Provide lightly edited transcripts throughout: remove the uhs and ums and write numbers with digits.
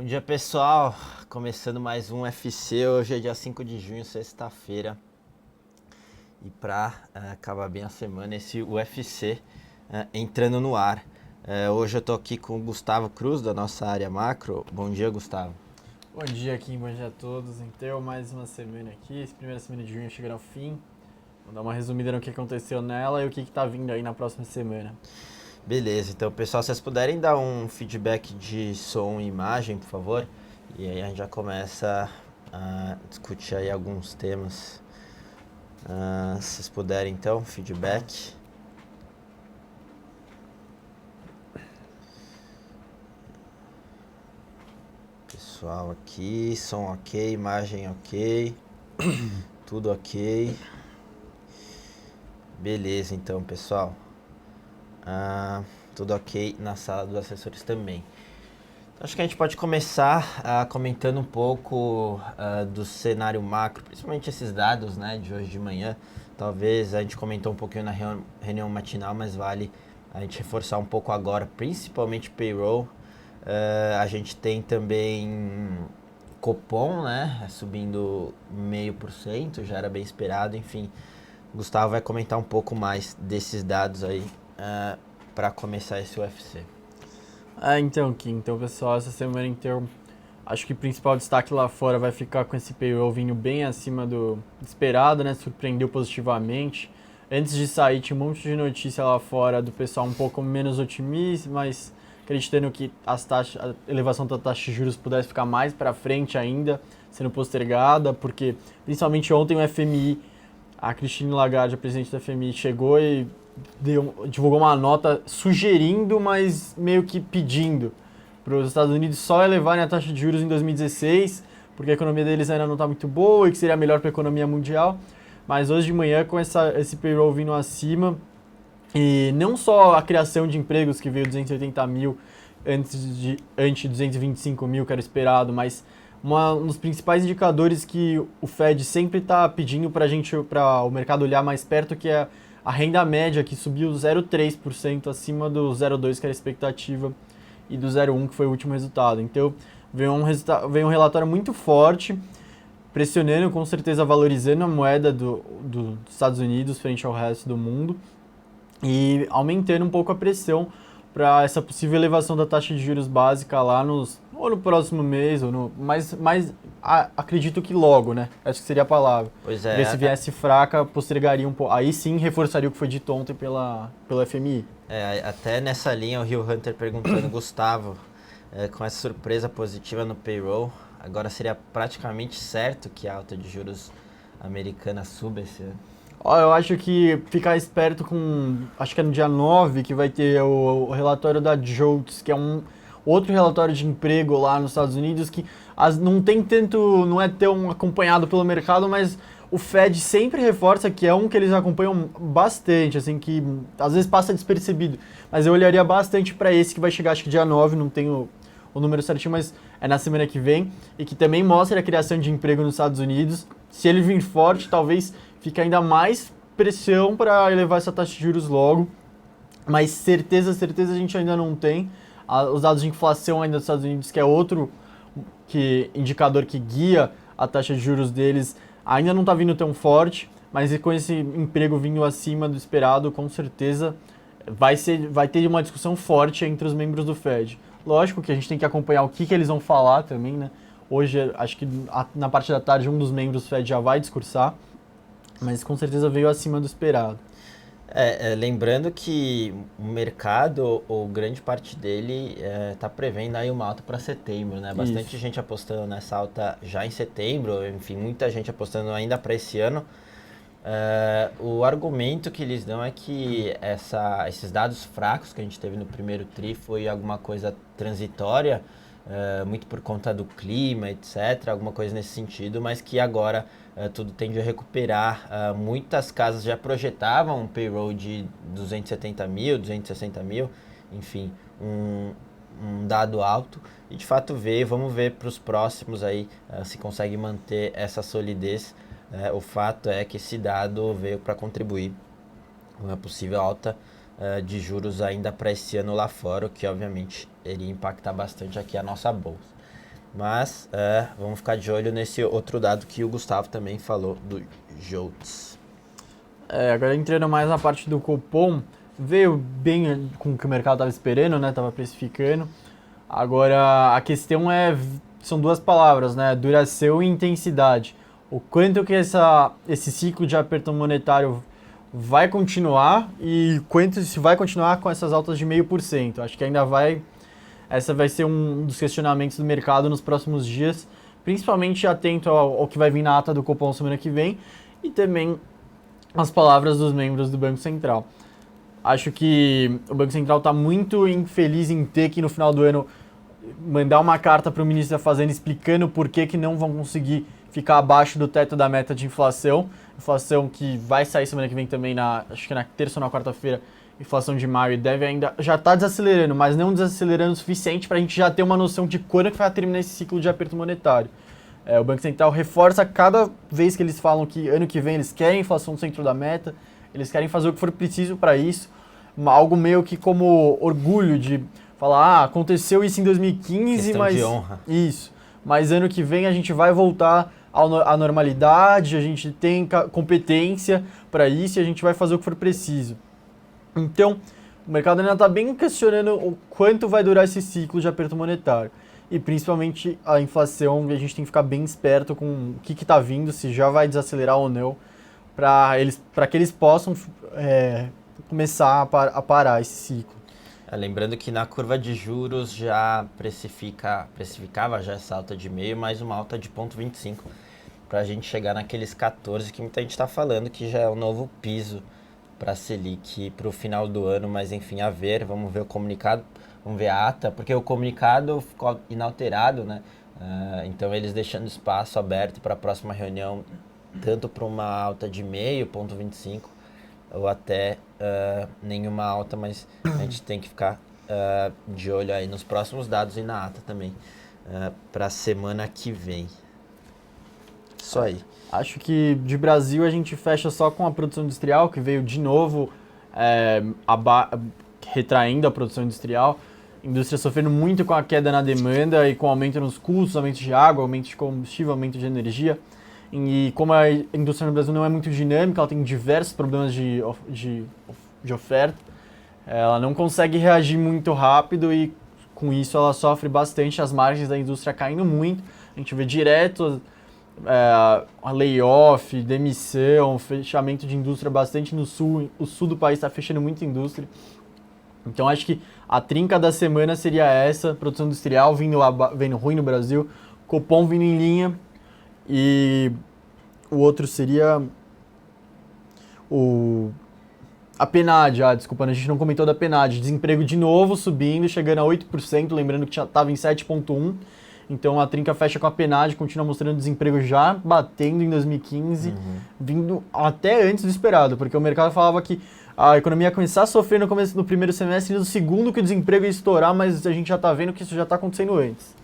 Bom dia, pessoal. Começando mais um UFC. Hoje é dia 5 de junho, sexta-feira. E para acabar bem a semana, esse UFC entrando no ar. Hoje eu tô aqui com o Gustavo Cruz, da nossa área macro. Bom dia, Gustavo. Bom dia, Kim. Bom dia a todos. Então, mais uma semana aqui. Essa primeira semana de junho chegando ao fim. Vou dar uma resumida no que aconteceu nela e o que tá vindo aí na próxima semana. Beleza, então, pessoal, se vocês puderem dar um feedback de som e imagem, por favor. E aí a gente já começa a discutir aí alguns temas. Se vocês puderem, então, feedback. Pessoal aqui, som ok, imagem ok, tudo ok. Beleza, então, pessoal. Tudo ok na sala dos assessores também. Acho que a gente pode começar comentando um pouco do cenário macro, principalmente esses dados, né, de hoje de manhã. Talvez a gente comentou um pouquinho na reunião matinal, mas vale a gente reforçar um pouco agora, principalmente payroll. A gente tem também Copom, né, subindo 0,5%, já era bem esperado, enfim. O Gustavo vai comentar um pouco mais desses dados aí para começar esse UFC. Então, Kim. Então, pessoal, essa semana então, acho que o principal destaque lá fora vai ficar com esse payroll vindo bem acima do esperado, né? Surpreendeu positivamente. Antes de sair, tinha um monte de notícia lá fora do pessoal um pouco menos otimista, mas acreditando que a elevação da taxa de juros pudesse ficar mais para frente ainda, sendo postergada, porque principalmente ontem o FMI, a Christine Lagarde, a presidente da FMI, chegou e divulgou uma nota sugerindo, mas meio que pedindo para os Estados Unidos só elevarem a taxa de juros em 2016, porque a economia deles ainda não está muito boa e que seria melhor para a economia mundial. Mas hoje de manhã, com esse payroll vindo acima, e não só a criação de empregos, que veio 280 mil antes 225 mil, que era esperado, mas um dos principais indicadores que o Fed sempre está pedindo para o mercado olhar mais perto, que é a renda média, que subiu 0,3% acima do 0,2%, que era a expectativa, e do 0,1%, que foi o último resultado. Então, veio um relatório muito forte, pressionando, com certeza valorizando a moeda dos Estados Unidos frente ao resto do mundo e aumentando um pouco a pressão para essa possível elevação da taxa de juros básica lá ou no próximo mês, ou acredito que logo, né? Acho que seria a palavra. Pois Porque se viesse fraca, postergaria um pouco. Aí sim reforçaria o que foi dito ontem pelo FMI. Até nessa linha o Rio Hunter perguntando, Gustavo, com essa surpresa positiva no payroll, agora seria praticamente certo que a alta de juros americana suba esse ano? Eu acho que ficar esperto acho que é no dia 9 que vai ter o relatório da JOLTS, que é um outro relatório de emprego lá nos Estados Unidos, que não é tão acompanhado pelo mercado, mas o Fed sempre reforça que é um que eles acompanham bastante, assim, que às vezes passa despercebido. Mas eu olharia bastante para esse que vai chegar, acho que dia 9, não tenho o número certinho, mas é na semana que vem, e que também mostra a criação de emprego nos Estados Unidos. Se ele vir forte, talvez fica ainda mais pressão para elevar essa taxa de juros logo, mas certeza a gente ainda não tem. Os dados de inflação ainda dos Estados Unidos, que é outro indicador que guia a taxa de juros deles, ainda não está vindo tão forte, mas com esse emprego vindo acima do esperado, com certeza vai ter uma discussão forte entre os membros do Fed. Lógico que a gente tem que acompanhar o que eles vão falar também, né? Hoje, acho que na parte da tarde, um dos membros do Fed já vai discursar, mas com certeza veio acima do esperado. Lembrando que o mercado, ou grande parte dele, está prevendo aí uma alta para setembro, né? Bastante gente apostando nessa alta já em setembro, enfim, muita gente apostando ainda para esse ano. O argumento que eles dão é que esses dados fracos que a gente teve no primeiro TRI foi alguma coisa transitória, muito por conta do clima, etc., alguma coisa nesse sentido, mas que agora tudo tende a recuperar. Muitas casas já projetavam um payroll de 270 mil, 260 mil, enfim, um dado alto, e de fato vamos ver para os próximos aí se consegue manter essa solidez. O fato é que esse dado veio para contribuir com uma possível alta de juros ainda para esse ano lá fora, o que obviamente iria impactar bastante aqui a nossa bolsa. Mas vamos ficar de olho nesse outro dado que o Gustavo também falou, do JOLTS. Agora entrando mais na parte do Copom, veio bem com o que o mercado estava esperando, né? Estava precificando. Agora a questão são duas palavras, né? Duração e intensidade. O quanto que esse ciclo de aperto monetário vai continuar e quanto se vai continuar com essas altas de 0,5%. Acho que essa vai ser um dos questionamentos do mercado nos próximos dias, principalmente atento ao que vai vir na ata do Copom semana que vem e também as palavras dos membros do Banco Central. Acho que o Banco Central está muito infeliz em ter que no final do ano mandar uma carta para o ministro da Fazenda explicando por que não vão conseguir ficar abaixo do teto da meta de inflação. Inflação que vai sair semana que vem também, acho que na terça ou na quarta-feira, inflação de maio, e deve ainda, já está desacelerando, mas não desacelerando o suficiente para a gente já ter uma noção de quando que vai terminar esse ciclo de aperto monetário. O Banco Central reforça cada vez que eles falam que ano que vem eles querem inflação no centro da meta, eles querem fazer o que for preciso para isso, algo meio que como orgulho de falar, aconteceu isso em 2015, questão mas... de honra. Isso, mas ano que vem a gente vai voltar à normalidade, a gente tem competência para isso e a gente vai fazer o que for preciso. Então, o mercado ainda está bem questionando o quanto vai durar esse ciclo de aperto monetário. E principalmente a inflação, a gente tem que ficar bem esperto com o que está vindo, se já vai desacelerar ou não, para que eles possam começar a parar esse ciclo. Lembrando que na curva de juros já precificava já essa alta de meio, mais uma alta de 0,25, para a gente chegar naqueles 14 que muita gente está falando que já é o novo piso para a Selic para o final do ano, mas enfim, a ver, vamos ver o comunicado, vamos ver a ata, porque o comunicado ficou inalterado, né? Então eles deixando espaço aberto para a próxima reunião, tanto para uma alta de meio, 0,25, ou até nenhuma alta, mas a gente tem que ficar de olho aí nos próximos dados e na ata também, para a semana que vem. Isso aí. Acho que de Brasil a gente fecha só com a produção industrial, que veio de novo retraindo a produção industrial. Indústria sofrendo muito com a queda na demanda e com aumento nos custos, aumento de água, aumento de combustível, aumento de energia. E como a indústria no Brasil não é muito dinâmica, ela tem diversos problemas de oferta, ela não consegue reagir muito rápido e com isso ela sofre bastante, as margens da indústria caindo muito. A gente vê direto a layoff, demissão, fechamento de indústria bastante no sul. O sul do país está fechando muita indústria. Então acho que a trinca da semana seria essa, produção industrial vindo ruim no Brasil, Copom vindo em linha e o outro seria a PNAD, desculpa, a gente não comentou da PNAD, desemprego de novo subindo, chegando a 8%, lembrando que estava em 7,1%. Então a trinca fecha com a PNAD, continua mostrando desemprego já batendo em 2015, vindo até antes do esperado, porque o mercado falava que a economia ia começar a sofrer no primeiro semestre e no segundo que o desemprego ia estourar, mas a gente já está vendo que isso já está acontecendo antes.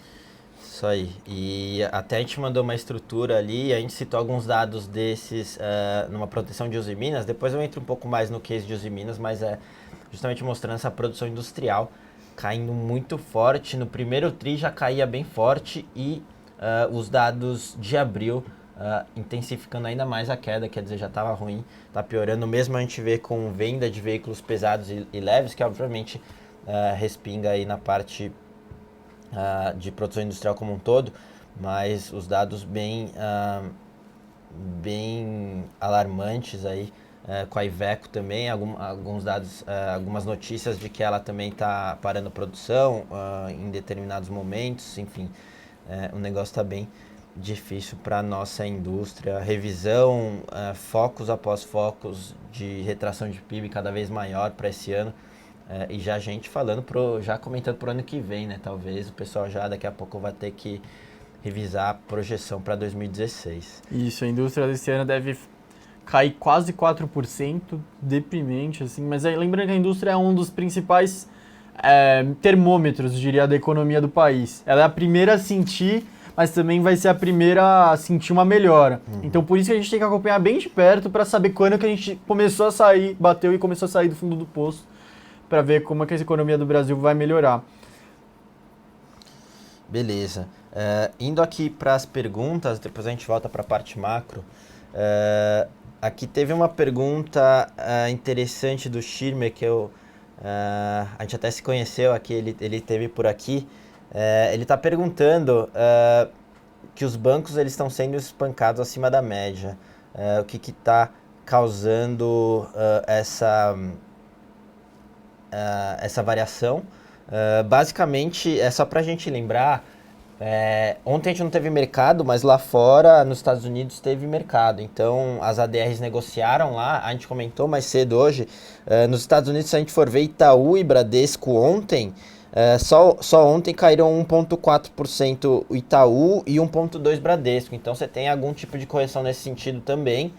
Isso aí. E até a gente mandou uma estrutura ali, a gente citou alguns dados desses numa proteção de Usiminas, depois eu entro um pouco mais no case de Usiminas, mas é justamente mostrando essa produção industrial caindo muito forte, no primeiro TRI já caía bem forte e os dados de abril intensificando ainda mais a queda, quer dizer, já estava ruim, está piorando, mesmo a gente vê com venda de veículos pesados e leves, que obviamente respinga aí na parte de produção industrial como um todo, mas os dados bem alarmantes aí, com a Iveco também, alguns dados, algumas notícias de que ela também está parando a produção em determinados momentos, enfim, o negócio está bem difícil para a nossa indústria. Revisão, focos após focos de retração de PIB cada vez maior para esse ano, e já a gente falando, já comentando para o ano que vem, né? Talvez o pessoal já daqui a pouco vai ter que revisar a projeção para 2016. Isso, a indústria desse ano deve cair quase 4%, deprimente, assim, mas aí, lembrando que a indústria é um dos principais termômetros, diria, da economia do país. Ela é a primeira a sentir, mas também vai ser a primeira a sentir uma melhora. Então, por isso que a gente tem que acompanhar bem de perto para saber quando que a gente começou a sair, bateu e começou a sair do fundo do poço, para ver como é que a economia do Brasil vai melhorar. Beleza. Indo aqui para as perguntas, depois a gente volta para a parte macro. Aqui teve uma pergunta interessante do Schirmer, que a gente até se conheceu aqui, ele teve por aqui. Ele está perguntando que os bancos eles estão sendo espancados acima da média. O que está causando essa variação? Basicamente, é só para a gente lembrar, ontem a gente não teve mercado, mas lá fora, nos Estados Unidos, teve mercado. Então, as ADRs negociaram lá, a gente comentou mais cedo hoje, nos Estados Unidos, se a gente for ver Itaú e Bradesco ontem, só ontem caíram 1,4% o Itaú e 1,2% Bradesco. Então, você tem algum tipo de correção nesse sentido também.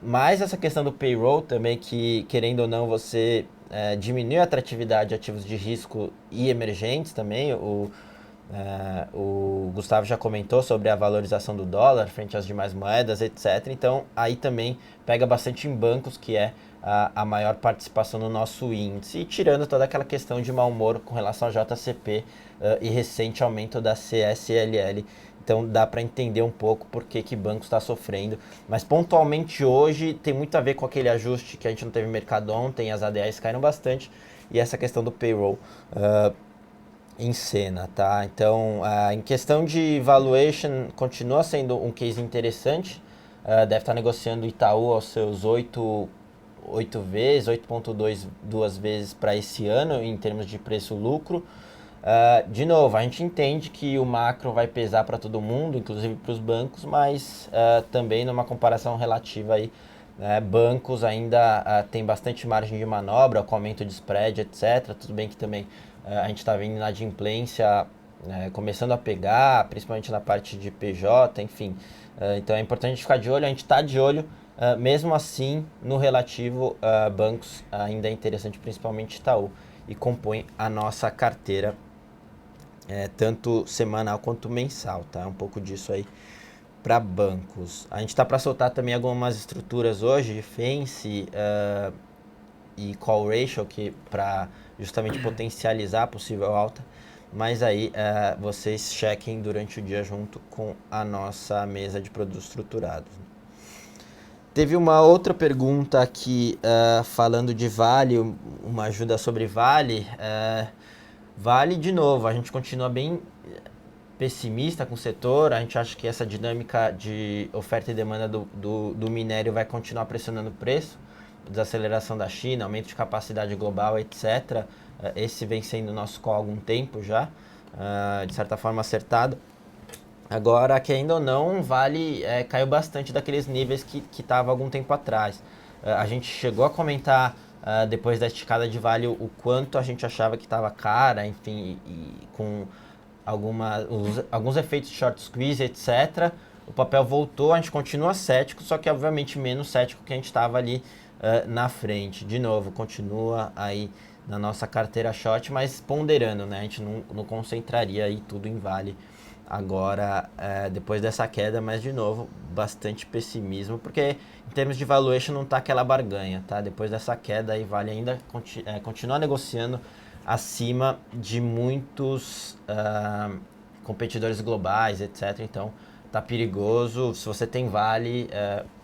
Mas essa questão do payroll também, que querendo ou não, você diminui a atratividade de ativos de risco e emergentes também. O Gustavo já comentou sobre a valorização do dólar frente às demais moedas, etc. Então, aí também pega bastante em bancos, que é a maior participação no nosso índice, e tirando toda aquela questão de mau humor com relação ao JCP e recente aumento da CSLL. Então, dá para entender um pouco por que banco está sofrendo. Mas, pontualmente, hoje, tem muito a ver com aquele ajuste que a gente não teve mercado ontem, as ADRs caíram bastante, e essa questão do payroll em cena, tá? Então, em questão de valuation, continua sendo um case interessante. Deve estar negociando o Itaú aos seus 8 vezes, 8,2 vezes para esse ano, em termos de preço-lucro. De novo, a gente entende que o macro vai pesar para todo mundo, inclusive para os bancos, mas também numa comparação relativa aí, bancos ainda têm bastante margem de manobra com aumento de spread, etc. Tudo bem que também a gente está vendo inadimplência começando a pegar, principalmente na parte de PJ, enfim. Então é importante a gente ficar de olho, a gente está de olho, mesmo assim, no relativo, bancos ainda é interessante, principalmente Itaú, e compõe a nossa carteira, tanto semanal quanto mensal, tá? Um pouco disso aí para bancos. A gente está para soltar também algumas estruturas hoje de Fence e Call Ratio, que para justamente potencializar a possível alta, mas aí vocês chequem durante o dia junto com a nossa mesa de produtos estruturados. Teve uma outra pergunta aqui falando de Vale, uma ajuda sobre Vale. Vale, de novo, a gente continua bem pessimista com o setor, a gente acha que essa dinâmica de oferta e demanda do minério vai continuar pressionando o preço, desaceleração da China, aumento de capacidade global, etc. Esse vem sendo nosso call há algum tempo já, de certa forma acertado. Agora, que ainda ou não, Vale caiu bastante daqueles níveis que estava algum tempo atrás. A gente chegou a comentar, depois da esticada de Vale, o quanto a gente achava que estava cara, enfim, e com alguns efeitos de short squeeze, etc. O papel voltou, a gente continua cético, só que obviamente menos cético que a gente estava ali na frente. De novo, continua aí na nossa carteira short, mas ponderando, né? A gente não concentraria aí tudo em Vale agora, depois dessa queda, mas de novo, bastante pessimismo, porque em termos de valuation não está aquela barganha, tá? Depois dessa queda aí, Vale ainda continua negociando acima de muitos competidores globais, etc. Então, tá perigoso. Se você tem Vale,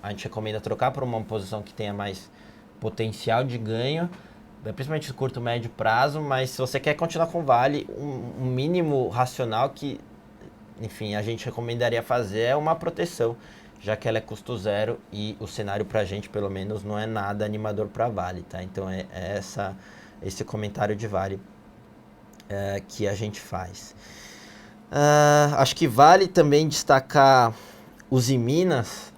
a gente recomenda trocar por uma posição que tenha mais potencial de ganho, principalmente no curto, médio prazo, mas se você quer continuar com Vale, um mínimo racional que, enfim, a gente recomendaria fazer é uma proteção, já que ela é custo zero e o cenário pra gente, pelo menos, não é nada animador para Vale, tá? Então é esse comentário de Vale que a gente faz. Acho que vale também destacar os Usiminas.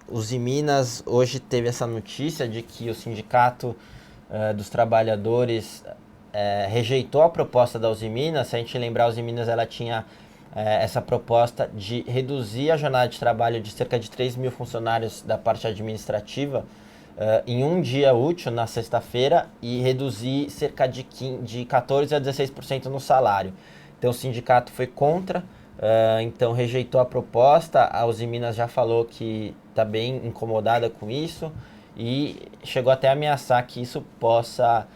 Os Usiminas hoje teve essa notícia de que o sindicato dos trabalhadores rejeitou a proposta da Usiminas. Se a gente lembrar, a Usiminas ela tinha essa proposta de reduzir a jornada de trabalho de cerca de 3 mil funcionários da parte administrativa em um dia útil, na sexta-feira, e reduzir cerca de 14% a 16% no salário. Então o sindicato foi contra, então rejeitou a proposta. A Usiminas já falou que está bem incomodada com isso e chegou até a ameaçar que isso possa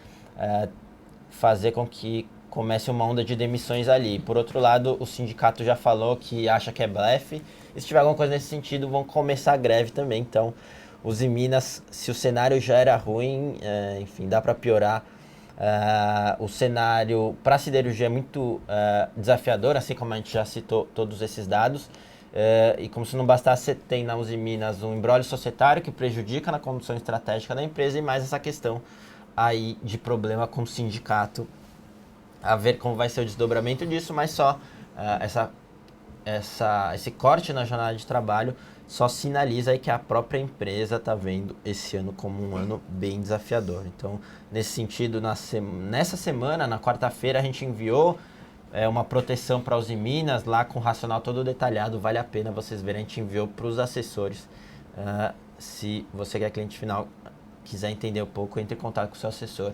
fazer com que comece uma onda de demissões ali. Por outro lado, o sindicato já falou que acha que é blefe, e se tiver alguma coisa nesse sentido, vão começar a greve também. Então, os Minas, se o cenário já era ruim, enfim, dá para piorar. O cenário para a siderurgia é muito desafiador, assim como a gente já citou todos esses dados. E como se não bastasse, você tem na Uzi Minas um imbróglio societário que prejudica na condução estratégica da empresa e mais essa questão aí de problema com o sindicato. A ver como vai ser o desdobramento disso, mas só esse corte na jornada de trabalho só sinaliza aí que a própria empresa está vendo esse ano como um ano bem desafiador. Então, nesse sentido, nessa semana, na quarta-feira, a gente enviou uma proteção para os Minas, lá com o racional todo detalhado, vale a pena vocês verem, a gente enviou para os assessores. Se você que é cliente final quiser entender um pouco, entre em contato com o seu assessor,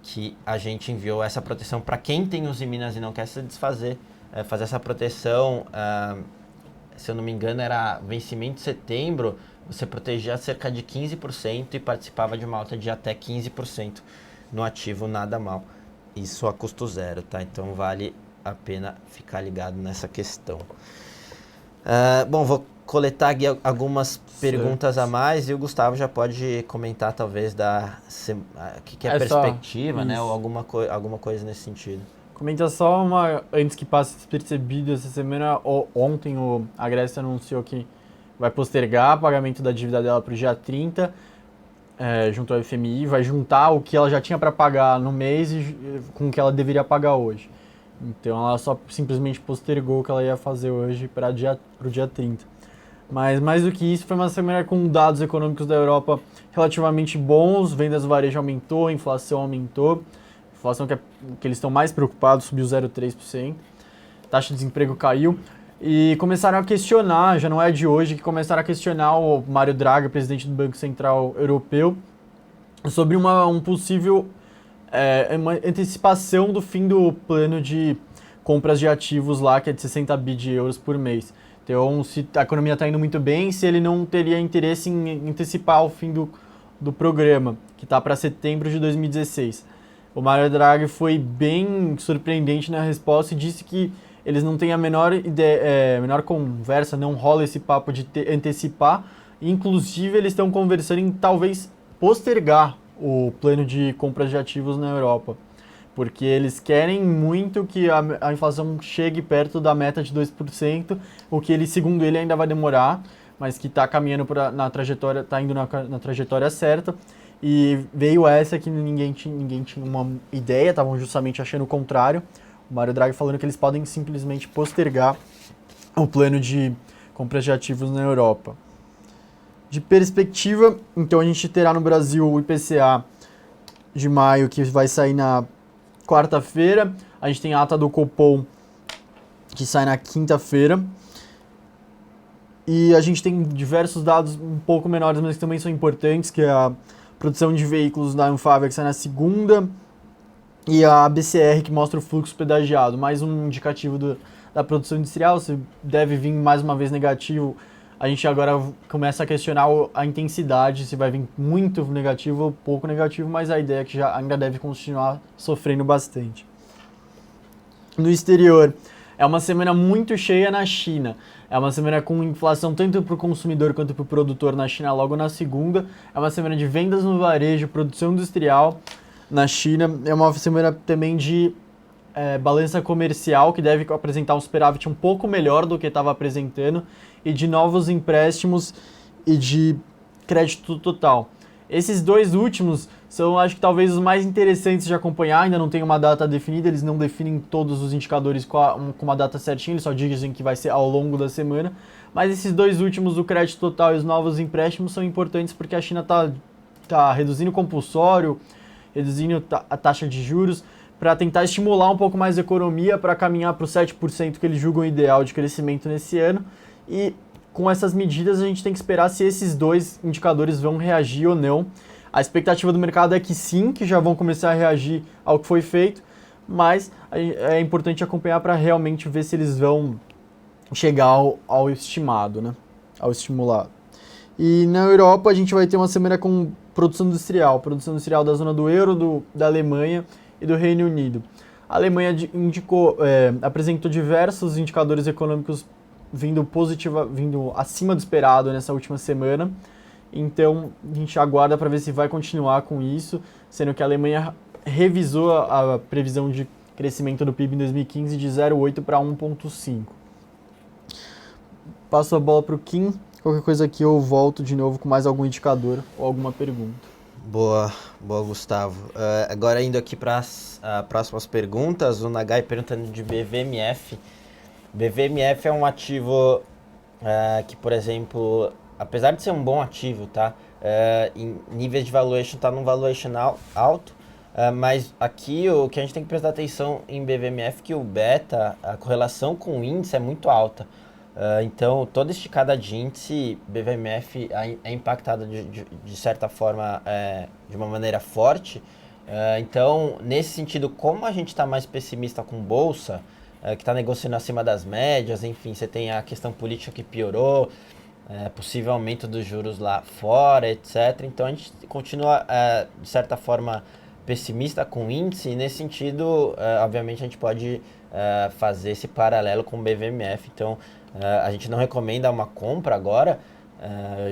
que a gente enviou essa proteção para quem tem os Minas e não quer se desfazer, fazer essa proteção. Se eu não me engano, era vencimento de setembro, você protegia cerca de 15% e participava de uma alta de até 15% no ativo, nada mal. Isso a custo zero, tá? Então vale a pena ficar ligado nessa questão. Bom, vou coletar aqui algumas perguntas a mais e o Gustavo já pode comentar talvez que é a perspectiva, né? Ou alguma coisa nesse sentido. Comenta só antes que passe despercebido, essa semana, ontem a Grécia anunciou que vai postergar o pagamento da dívida dela para o dia 30, junto ao FMI, vai juntar o que ela já tinha para pagar no mês com o que ela deveria pagar hoje. Então ela só simplesmente postergou o que ela ia fazer hoje para o dia 30. Mas mais do que isso, foi uma semana com dados econômicos da Europa relativamente bons, vendas do varejo aumentou, a inflação aumentou. A inflação que eles estão mais preocupados subiu 0,3%, taxa de desemprego caiu e começaram a questionar, já não é de hoje, que começaram a questionar o Mário Draghi, presidente do Banco Central Europeu, sobre uma possível uma antecipação do fim do plano de compras de ativos lá, que é de 60 bi de euros por mês. Então, se a economia está indo muito bem, se ele não teria interesse em antecipar o fim do programa, que está para setembro de 2016. O Mário Draghi foi bem surpreendente na resposta e disse que eles não têm a menor ideia, menor conversa, não rola esse papo de antecipar. Inclusive, eles estão conversando em talvez postergar o plano de compras de ativos na Europa, porque eles querem muito que a inflação chegue perto da meta de 2%, o que ele, segundo ele, ainda vai demorar, mas que está caminhando na trajetória, está indo na trajetória certa. E veio essa que ninguém tinha uma ideia, estavam justamente achando o contrário. O Mário Draghi falando que eles podem simplesmente postergar o plano de compras de ativos na Europa. De perspectiva, então a gente terá no Brasil o IPCA de maio, que vai sair na quarta-feira. A gente tem a ata do Copom, que sai na quinta-feira. E a gente tem diversos dados um pouco menores, mas que também são importantes, que é a produção de veículos da Anfávia, que sai na segunda, e a BCR, que mostra o fluxo pedagiado, mais um indicativo da produção industrial. Se deve vir mais uma vez negativo, a gente agora começa a questionar a intensidade, se vai vir muito negativo ou pouco negativo, mas a ideia é que já ainda deve continuar sofrendo bastante. No exterior, é uma semana muito cheia na China. É uma semana com inflação tanto para o consumidor quanto para o produtor na China logo na segunda. É uma semana de vendas no varejo, produção industrial na China. É uma semana também de balança comercial, que deve apresentar um superávit um pouco melhor do que estava apresentando, e de novos empréstimos e de crédito total. Esses dois últimos são, acho que talvez os mais interessantes de acompanhar. Ainda não tem uma data definida, eles não definem todos os indicadores com uma data certinha, eles só dizem que vai ser ao longo da semana. Mas esses dois últimos, o crédito total e os novos empréstimos, são importantes porque a China está reduzindo o compulsório, reduzindo a taxa de juros, para tentar estimular um pouco mais a economia, para caminhar para os 7% que eles julgam ideal de crescimento nesse ano. E com essas medidas a gente tem que esperar se esses dois indicadores vão reagir ou não. A expectativa do mercado é que sim, que já vão começar a reagir ao que foi feito, mas é importante acompanhar para realmente ver se eles vão chegar ao estimado, né? Ao estimulado. E na Europa a gente vai ter uma semana com produção industrial da zona do euro, da Alemanha e do Reino Unido. A Alemanha apresentou diversos indicadores econômicos vindo acima do esperado nessa última semana. Então, a gente aguarda para ver se vai continuar com isso, sendo que a Alemanha revisou a previsão de crescimento do PIB em 2015 de 0,8 para 1,5. Passo a bola para o Kim. Qualquer coisa aqui eu volto de novo com mais algum indicador ou alguma pergunta. Boa, Gustavo. Agora indo aqui para as próximas perguntas, o Nagai perguntando de BVMF. BVMF é um ativo que, por exemplo, apesar de ser um bom ativo, tá? Em níveis de valuation está num valuation alto, mas aqui o que a gente tem que prestar atenção em BVMF é que o beta, a correlação com o índice é muito alta. Então, toda esticada de índice, BVMF é impactada de certa forma, de uma maneira forte. Então, nesse sentido, como a gente está mais pessimista com bolsa, que está negociando acima das médias, enfim, você tem a questão política que piorou, possível aumento dos juros lá fora, etc. Então, a gente continua, de certa forma, pessimista com o índice, e nesse sentido, obviamente, a gente pode fazer esse paralelo com o BVMF. Então, a gente não recomenda uma compra agora,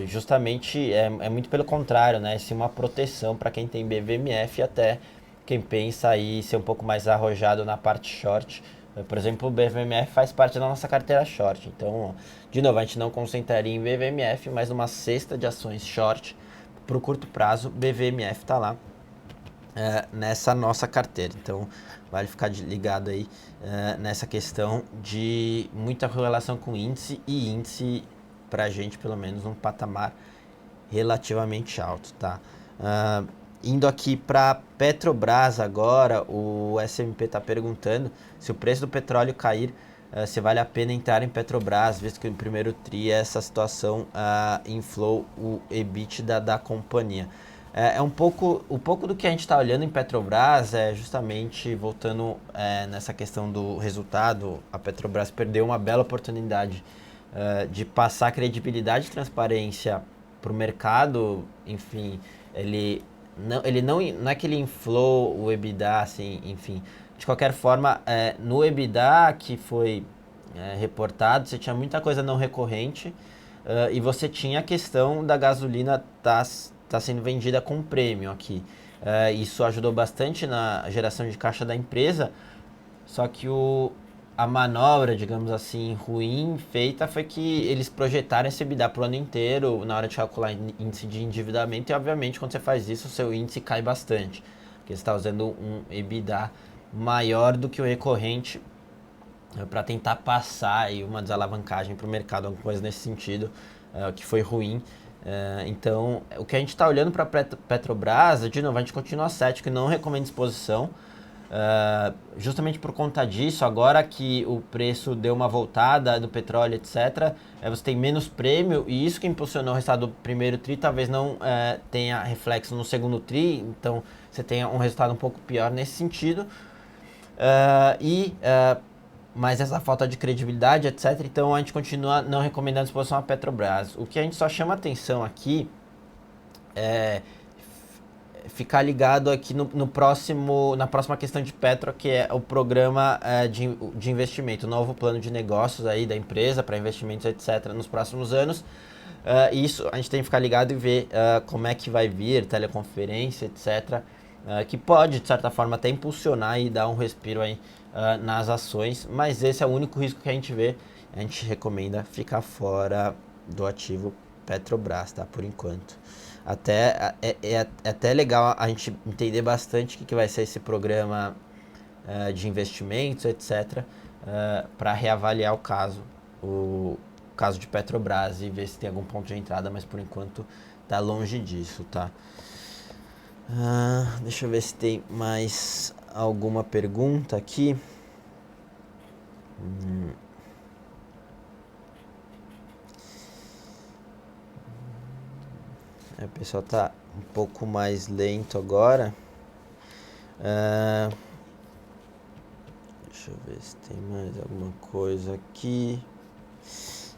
justamente é muito pelo contrário, né? Sim, uma proteção para quem tem BVMF e até quem pensa aí ser um pouco mais arrojado na parte short. Por exemplo, o BVMF faz parte da nossa carteira short. Então, de novo, a gente não concentraria em BVMF, mas numa cesta de ações short para o curto prazo, BVMF está lá nessa nossa carteira. Então, vale ficar ligado aí nessa questão de muita correlação com índice, e índice para a gente pelo menos um patamar relativamente alto, tá? Indo aqui para Petrobras agora, o SMP está perguntando se o preço do petróleo cair, se vale a pena entrar em Petrobras, visto que no primeiro tri essa situação inflou o EBITDA da companhia. Um pouco do que a gente está olhando em Petrobras, justamente voltando nessa questão do resultado. A Petrobras perdeu uma bela oportunidade de passar credibilidade e transparência para o mercado. Enfim, ele não é que ele inflou o EBITDA, assim, enfim. De qualquer forma, no EBITDA que foi reportado, você tinha muita coisa não recorrente, e você tinha a questão da gasolina tá sendo vendida com prêmio aqui. Isso ajudou bastante na geração de caixa da empresa, só que a manobra, digamos assim, ruim feita foi que eles projetaram esse EBITDA para o ano inteiro na hora de calcular índice de endividamento, e obviamente quando você faz isso o seu índice cai bastante, porque você está usando um EBITDA maior do que o recorrente para tentar passar aí uma desalavancagem para o mercado, alguma coisa nesse sentido, que foi ruim. Então, o que a gente está olhando para Petrobras, de novo, a gente continua cético e não recomenda exposição, justamente por conta disso. Agora que o preço deu uma voltada do petróleo, etc., você tem menos prêmio, e isso que impulsionou o resultado do primeiro tri talvez não tenha reflexo no segundo tri, então você tenha um resultado um pouco pior nesse sentido. Mas essa falta de credibilidade, etc., então a gente continua não recomendando exposição à Petrobras. O que a gente só chama atenção aqui é ficar ligado aqui na próxima questão de Petro, que é o programa de investimento, o novo plano de negócios aí da empresa para investimentos, etc., nos próximos anos. Isso a gente tem que ficar ligado e ver como é que vai vir, teleconferência, etc., que pode, de certa forma, até impulsionar e dar um respiro aí nas ações, mas esse é o único risco que a gente vê. A gente recomenda ficar fora do ativo Petrobras, tá? Por enquanto. É até legal a gente entender bastante o que vai ser esse programa de investimentos, etc., para reavaliar o caso de Petrobras e ver se tem algum ponto de entrada, mas por enquanto tá longe disso, tá? Deixa eu ver se tem mais alguma pergunta aqui. O pessoal tá um pouco mais lento agora. Deixa eu ver se tem mais alguma coisa aqui.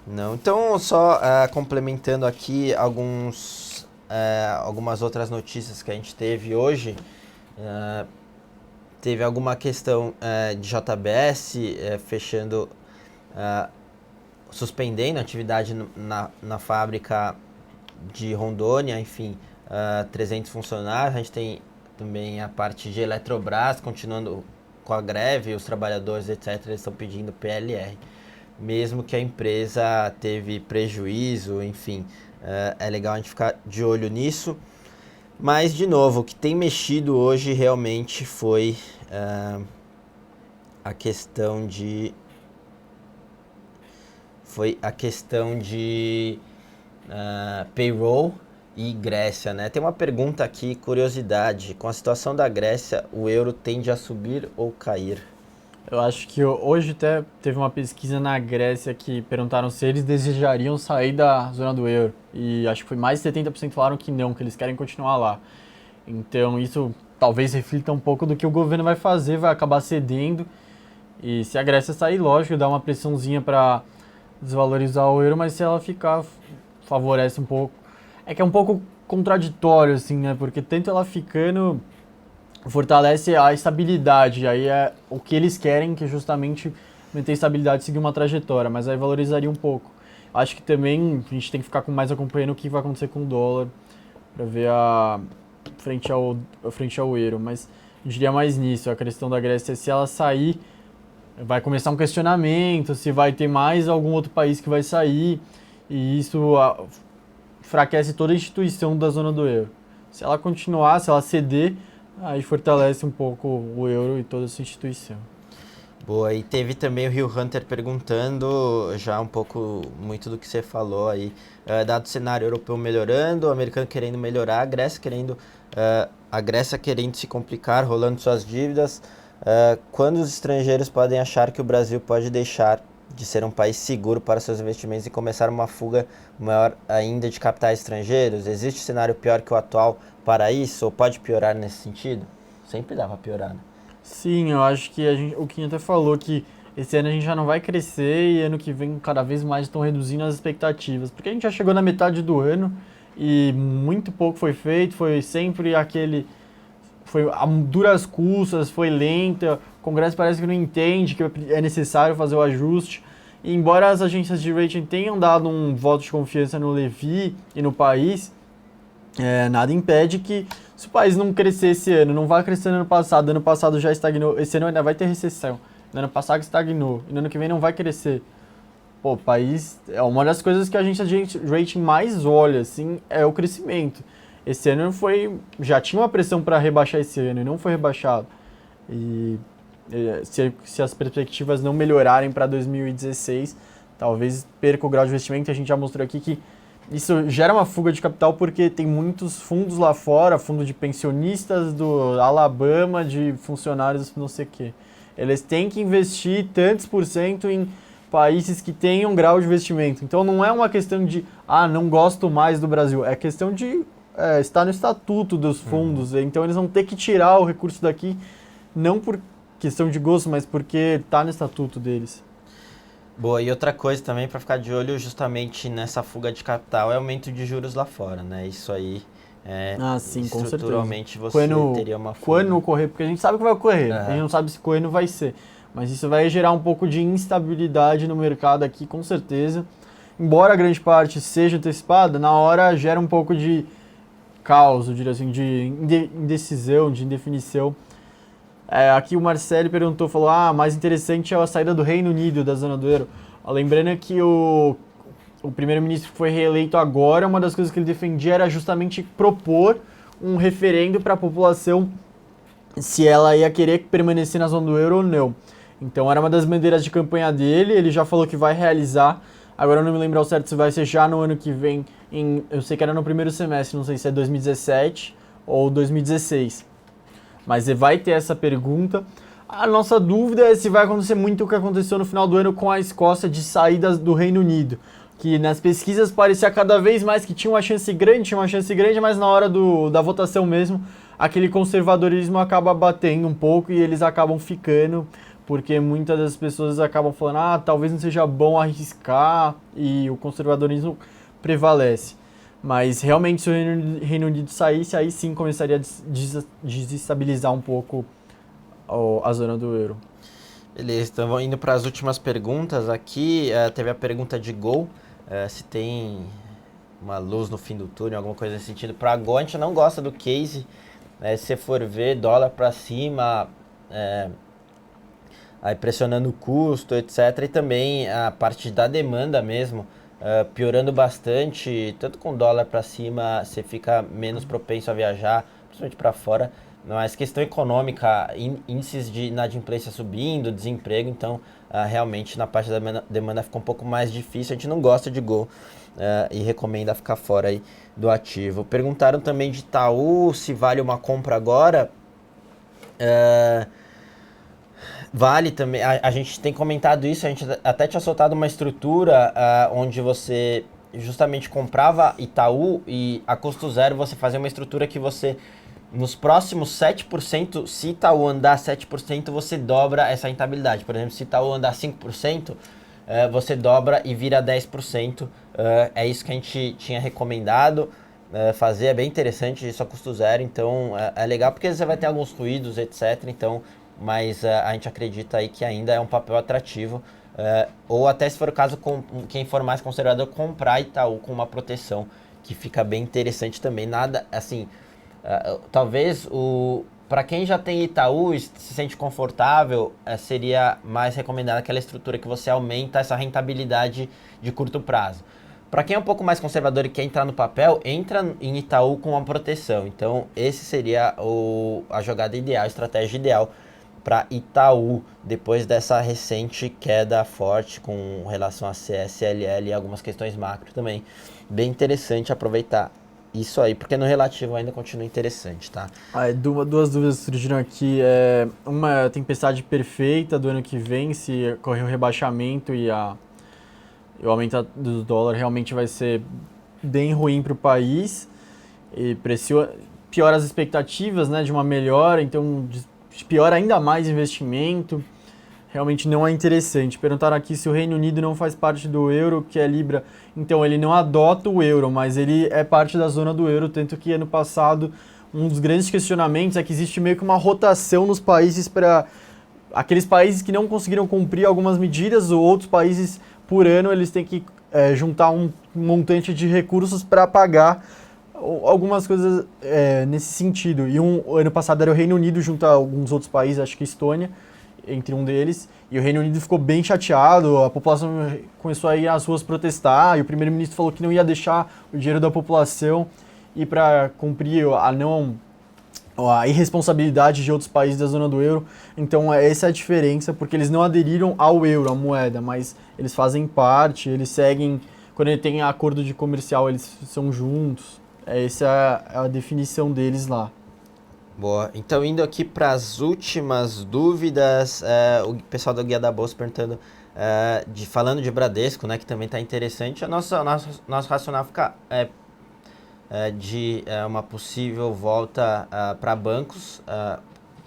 Não, então só complementando aqui algumas outras notícias que a gente teve hoje. teve alguma questão de JBS fechando, suspendendo a atividade na fábrica de Rondônia, enfim, 300 funcionários. A gente tem também a parte de Eletrobras continuando com a greve, os trabalhadores, etc., eles estão pedindo PLR. Mesmo que a empresa teve prejuízo, enfim, é legal a gente ficar de olho nisso. Mas, de novo, o que tem mexido hoje realmente foi a questão de payroll e Grécia, né? Tem uma pergunta aqui, curiosidade. Com a situação da Grécia, o euro tende a subir ou cair? Eu acho que hoje até teve uma pesquisa na Grécia que perguntaram se eles desejariam sair da zona do euro. E acho que foi mais de 70% falaram que não, que eles querem continuar lá. Então isso talvez reflita um pouco do que o governo vai fazer, vai acabar cedendo. E se a Grécia sair, lógico, dá uma pressãozinha para desvalorizar o euro, mas se ela ficar, favorece um pouco. É que é um pouco contraditório, assim, né? Porque tanto ela ficando fortalece a estabilidade, aí é o que eles querem, que é justamente manter a estabilidade e seguir uma trajetória, mas aí valorizaria um pouco. Acho que também a gente tem que ficar mais acompanhando o que vai acontecer com o dólar, para ver frente ao euro, mas eu diria mais nisso, a questão da Grécia, se ela sair, vai começar um questionamento, se vai ter mais algum outro país que vai sair, e isso enfraquece toda a instituição da zona do euro. Se ela continuar, se ela ceder, aí fortalece um pouco o euro e toda essa instituição. Boa, e teve também o Rio Hunter perguntando já um pouco, muito do que você falou aí, dado o cenário europeu melhorando, o americano querendo melhorar, a Grécia querendo se complicar, rolando suas dívidas, quando os estrangeiros podem achar que o Brasil pode deixar de ser um país seguro para seus investimentos e começar uma fuga maior ainda de capitais estrangeiros? Existe cenário pior que o atual para isso, ou pode piorar nesse sentido? Sempre dá para piorar, né? Sim, eu acho que o Kim até falou que esse ano a gente já não vai crescer e ano que vem cada vez mais estão reduzindo as expectativas, porque a gente já chegou na metade do ano e muito pouco foi feito, foi sempre foi a duras custas, foi lenta, o Congresso parece que não entende que é necessário fazer o ajuste. E embora as agências de rating tenham dado um voto de confiança no Levi e no país, nada impede que, se o país não crescer esse ano, não vai crescer no ano passado já estagnou, esse ano ainda vai ter recessão, no ano passado estagnou, e no ano que vem não vai crescer. Pô, o país, é uma das coisas que a agência de rating mais olha, assim, é o crescimento. Esse ano já tinha uma pressão para rebaixar esse ano e não foi rebaixado. E se as perspectivas não melhorarem para 2016, talvez perca o grau de investimento. A gente já mostrou aqui que isso gera uma fuga de capital porque tem muitos fundos lá fora, fundo de pensionistas do Alabama, de funcionários não sei o quê. Eles têm que investir tantos por cento em países que tenham um grau de investimento. Então não é uma questão de, não gosto mais do Brasil, é questão de está no estatuto dos fundos, então eles vão ter que tirar o recurso daqui, não por questão de gosto, mas porque está no estatuto deles. Boa, e outra coisa também para ficar de olho justamente nessa fuga de capital é o aumento de juros lá fora, né? Isso aí, sim, estruturalmente com certeza. Você teria uma fuga. Quando ocorrer, porque a gente sabe que vai ocorrer, a gente não sabe se quando vai ser, mas isso vai gerar um pouco de instabilidade no mercado aqui, com certeza. Embora a grande parte seja antecipada, na hora gera um pouco de caos, eu diria assim, de indecisão, de indefinição. Aqui o Marcelo falou, mais interessante é a saída do Reino Unido da zona do euro. Lembrando que o primeiro-ministro que foi reeleito agora, uma das coisas que ele defendia era justamente propor um referendo para a população se ela ia querer permanecer na zona do euro ou não. Então era uma das bandeiras de campanha dele, ele já falou que vai realizar. Agora eu não me lembro ao certo se vai ser já no ano que vem, eu sei que era no primeiro semestre, não sei se é 2017 ou 2016. Mas vai ter essa pergunta. A nossa dúvida é se vai acontecer muito o que aconteceu no final do ano com a Escócia de saída do Reino Unido. Que nas pesquisas parecia cada vez mais que tinha uma chance grande, mas na hora da votação mesmo, aquele conservadorismo acaba batendo um pouco e eles acabam ficando, porque muitas das pessoas acabam falando, talvez não seja bom arriscar, e o conservadorismo prevalece. Mas realmente se o Reino Unido saísse, aí sim começaria a desestabilizar um pouco a zona do euro. Beleza, então vamos indo para as últimas perguntas aqui. Teve a pergunta de Gol, se tem uma luz no fim do túnel, alguma coisa nesse sentido. Para Gol, a gente não gosta do case. Se você for ver dólar para cima, aí pressionando o custo, etc. E também a parte da demanda mesmo, piorando bastante. Tanto com dólar para cima, você fica menos propenso a viajar, principalmente para fora. Mas questão econômica, índices de inadimplência subindo, desemprego, então realmente na parte da demanda fica um pouco mais difícil. A gente não gosta de Gol e recomenda ficar fora aí do ativo. Perguntaram também de Itaú, se vale uma compra agora. Vale também, a gente tem comentado isso, a gente até tinha soltado uma estrutura onde você justamente comprava Itaú e a custo zero você fazia uma estrutura que você, nos próximos 7%, se Itaú andar 7%, você dobra essa rentabilidade. Por exemplo, se Itaú andar 5%, você dobra e vira 10%. É isso que a gente tinha recomendado fazer, é bem interessante, isso a custo zero, então é legal porque você vai ter alguns ruídos, etc. Então, mas a gente acredita aí que ainda é um papel atrativo, ou até se for o caso, quem for mais conservador, comprar Itaú com uma proteção, que fica bem interessante também. Nada, assim, talvez para quem já tem Itaú e se sente confortável, seria mais recomendada aquela estrutura que você aumenta essa rentabilidade de curto prazo. Para quem é um pouco mais conservador e quer entrar no papel, entra em Itaú com uma proteção. Então, esse seria a jogada ideal, a estratégia ideal para Itaú, depois dessa recente queda forte com relação a CSLL e algumas questões macro também. Bem interessante aproveitar isso aí, porque no relativo ainda continua interessante, tá? Duas dúvidas surgiram aqui. Uma é a tempestade perfeita do ano que vem, se ocorrer um rebaixamento e o aumento do dólar realmente vai ser bem ruim para o país. E piora as expectativas, né, de uma melhora, então piora ainda mais investimento. Realmente não é interessante. Perguntaram aqui se o Reino Unido não faz parte do euro, que é Libra. Então, ele não adota o euro, mas ele é parte da zona do euro, tanto que ano passado um dos grandes questionamentos é que existe meio que uma rotação nos países para aqueles países que não conseguiram cumprir algumas medidas, ou outros países, por ano, eles têm que juntar um montante de recursos para pagar algumas coisas nesse sentido. E ano passado era o Reino Unido junto a alguns outros países, acho que Estônia, entre um deles, e o Reino Unido ficou bem chateado, a população começou a ir às ruas protestar, e o primeiro-ministro falou que não ia deixar o dinheiro da população ir para cumprir a irresponsabilidade de outros países da zona do euro. Então essa é a diferença, porque eles não aderiram ao euro, à moeda, mas eles fazem parte, eles seguem, quando ele tem acordo de comercial, eles são juntos. Essa é a definição deles lá. Boa, então indo aqui para as últimas dúvidas, o pessoal do Guia da Bolsa perguntando, falando de Bradesco, né, que também está interessante, nosso racional fica de uma possível volta para bancos,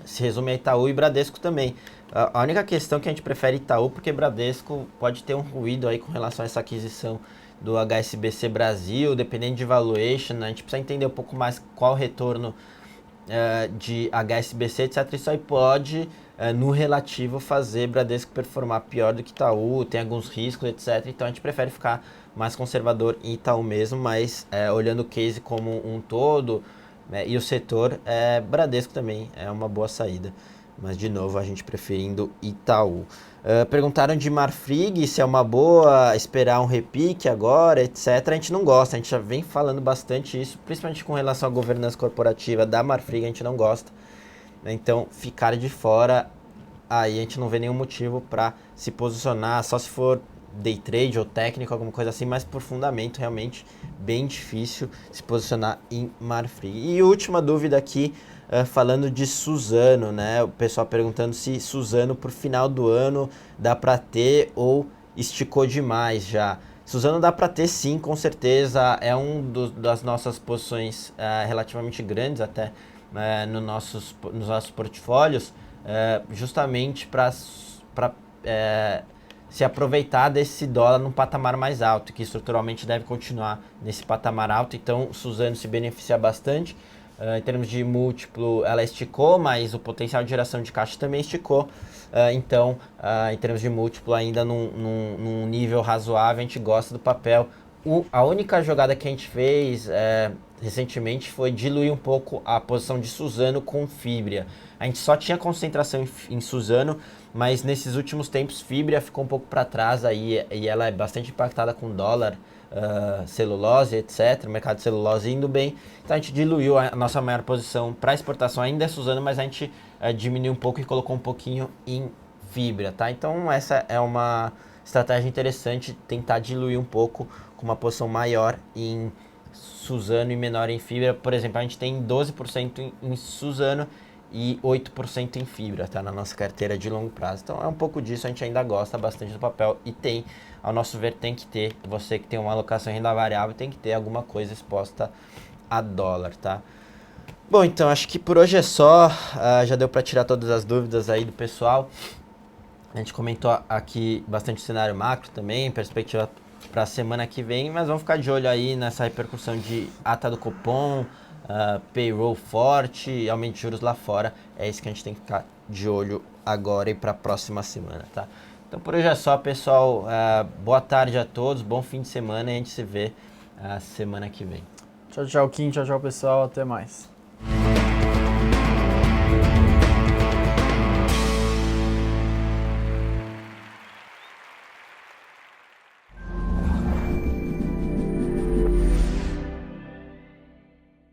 se resume a Itaú e Bradesco também. A única questão que a gente prefere Itaú, porque Bradesco pode ter um ruído aí com relação a essa aquisição do HSBC Brasil, dependendo de valuation, né, a gente precisa entender um pouco mais qual o retorno de HSBC, etc. Isso aí pode, no relativo, fazer Bradesco performar pior do que Itaú, tem alguns riscos, etc. Então a gente prefere ficar mais conservador em Itaú mesmo, mas olhando o case como um todo, e o setor, Bradesco também é uma boa saída. Mas, de novo, a gente preferindo Itaú. Perguntaram de Marfrig, se é uma boa esperar um repique agora, etc. A gente não gosta, a gente já vem falando bastante isso, principalmente com relação à governança corporativa da Marfrig, a gente não gosta. Então, ficar de fora, aí a gente não vê nenhum motivo para se posicionar, só se for day trade ou técnico, alguma coisa assim, mas por fundamento, realmente, bem difícil se posicionar em Marfrig. E última dúvida aqui, falando de Suzano, né? O pessoal perguntando se Suzano pro final do ano dá para ter ou esticou demais já. Suzano dá para ter sim, com certeza, é das nossas posições relativamente grandes até nos nossos portfólios, justamente para se aproveitar desse dólar num patamar mais alto, que estruturalmente deve continuar nesse patamar alto. Então, Suzano se beneficia bastante. Em termos de múltiplo, ela esticou, mas o potencial de geração de caixa também esticou. Então, em termos de múltiplo, ainda num nível razoável, a gente gosta do papel. A única jogada que a gente fez recentemente foi diluir um pouco a posição de Suzano com Fibria. A gente só tinha concentração em Suzano, mas nesses últimos tempos Fibria ficou um pouco para trás aí, e ela é bastante impactada com dólar, celulose, etc. O mercado de celulose indo bem. Então a gente diluiu a nossa maior posição para exportação, ainda é Suzano, mas a gente diminuiu um pouco e colocou um pouquinho em Fibria, tá? Então essa é uma estratégia interessante, tentar diluir um pouco com uma posição maior em Suzano e menor em Fibra. Por exemplo, a gente tem 12% em Suzano e 8% em Fibra, tá? Na nossa carteira de longo prazo. Então é um pouco disso, a gente ainda gosta bastante do papel e tem, ao nosso ver, tem que ter, você que tem uma alocação em renda variável, tem que ter alguma coisa exposta a dólar, tá? Bom, então acho que por hoje é só, já deu para tirar todas as dúvidas aí do pessoal. A gente comentou aqui bastante o cenário macro também, perspectiva para a semana que vem, mas vamos ficar de olho aí nessa repercussão de ata do Copom, payroll forte, aumento de juros lá fora. É isso que a gente tem que ficar de olho agora e para a próxima semana, tá? Então por hoje é só, pessoal. Boa tarde a todos, bom fim de semana e a gente se vê semana que vem. Tchau, tchau, Kim. Tchau, tchau, pessoal. Até mais.